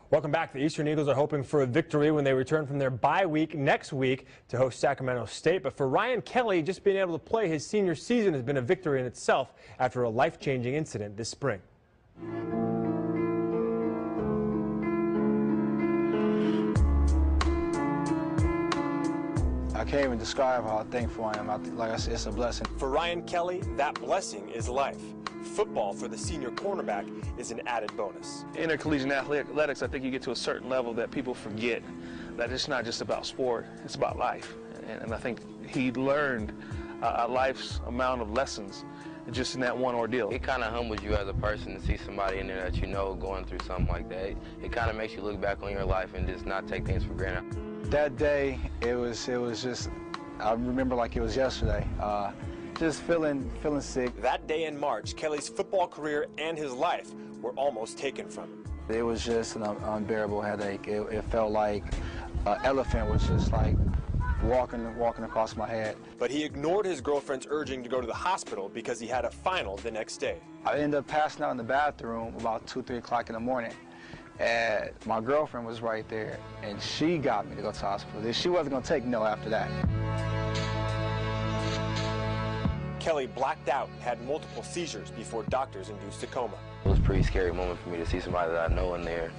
Welcome back. The Eastern Eagles are hoping for a victory when they return from their bye week next week to host Sacramento State. But for Ryan Kelley, just being able to play his senior season has been a victory in itself after a life-changing incident this spring. I can't even describe how thankful I am. Like I said, it's a blessing. For Ryan Kelley, that blessing is life. Football for the senior cornerback is an added bonus. Intercollegiate athletics, I think you get to a certain level that people forget that it's not just about sport, it's about life. And I think he learned a life's amount of lessons just in that one ordeal. It kind of humbles you as a person to see somebody in there that you know going through something like that. It kind of makes you look back on your life and just not take things for granted. That day, it was just, I remember like it was yesterday. Just feeling sick. That day in March, Kelley's football career and his life were almost taken from him. It was just an unbearable headache. It felt like an elephant was just like walking across my head. But he ignored his girlfriend's urging to go to the hospital because he had a final the next day. I ended up passing out in the bathroom about 2, 3 o'clock in the morning. And my girlfriend was right there, and she got me to go to the hospital. She wasn't going to take no after that. Kelley blacked out and had multiple seizures before doctors induced a coma. It was a pretty scary moment for me to see somebody that I know in there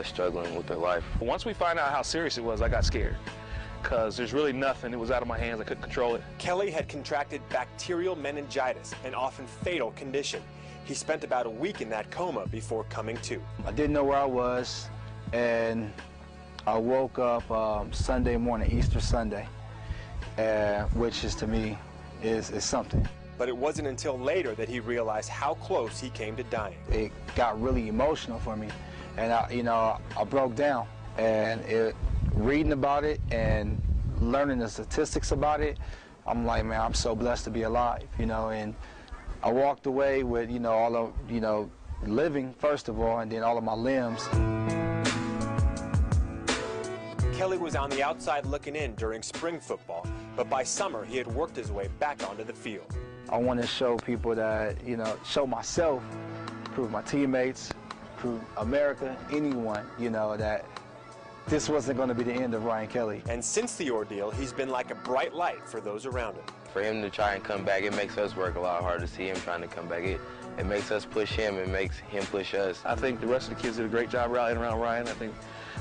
struggling with their life. Once we found out how serious it was, I got scared because there's really nothing. It was out of my hands. I couldn't control it. Kelley had contracted bacterial meningitis, an often fatal condition. He spent about a week in that coma before coming to. I didn't know where I was, and I woke up Sunday morning, Easter Sunday, which is to me is something. But it wasn't until later that he realized how close he came to dying. It got really emotional for me, and I broke down. And reading about it and learning the statistics about it, I'm like, man, I'm so blessed to be alive, and I walked away with, all of, living, first of all, and then all of my limbs. Kelley was on the outside looking in during spring football, but by summer he had worked his way back onto the field. I want to show people that, show myself, prove my teammates, prove America, anyone, that this wasn't going to be the end of Ryan Kelley. And since the ordeal, he's been like a bright light for those around him. For him to try and come back, it makes us work a lot harder to see him trying to come back. It makes us push him, it makes him push us. I think the rest of the kids did a great job rallying around Ryan. I think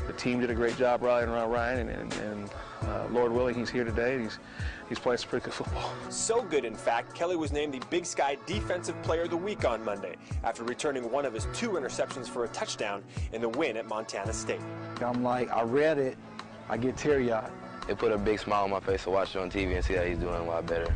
the team did a great job rallying around Ryan, and Lord willing, he's here today. He's playing some pretty good football. So good, in fact, Kelley was named the Big Sky Defensive Player of the Week on Monday after returning one of his 2 interceptions for a touchdown in the win at Montana State. I'm like, I read it, I get teary-eyed. It put a big smile on my face to watch it on TV and see that he's doing a lot better.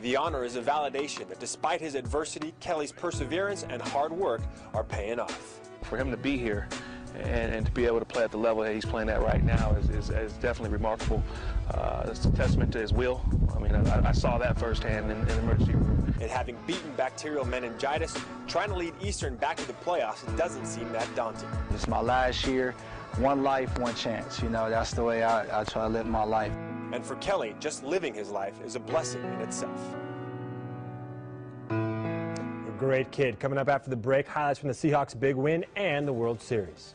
The honor is a validation that despite his adversity, Kelley's perseverance and hard work are paying off. For him to be here and to be able to play at the level that he's playing at right now is definitely remarkable. It's a testament to his will. I mean, I saw that firsthand in the emergency room. And having beaten bacterial meningitis, trying to lead Eastern back to the playoffs doesn't seem that daunting. It's my last year, one life, one chance. That's the way I try to live my life. And for Kelley, just living his life is a blessing in itself. A great kid. Coming up after the break, highlights from the Seahawks' big win and the World Series.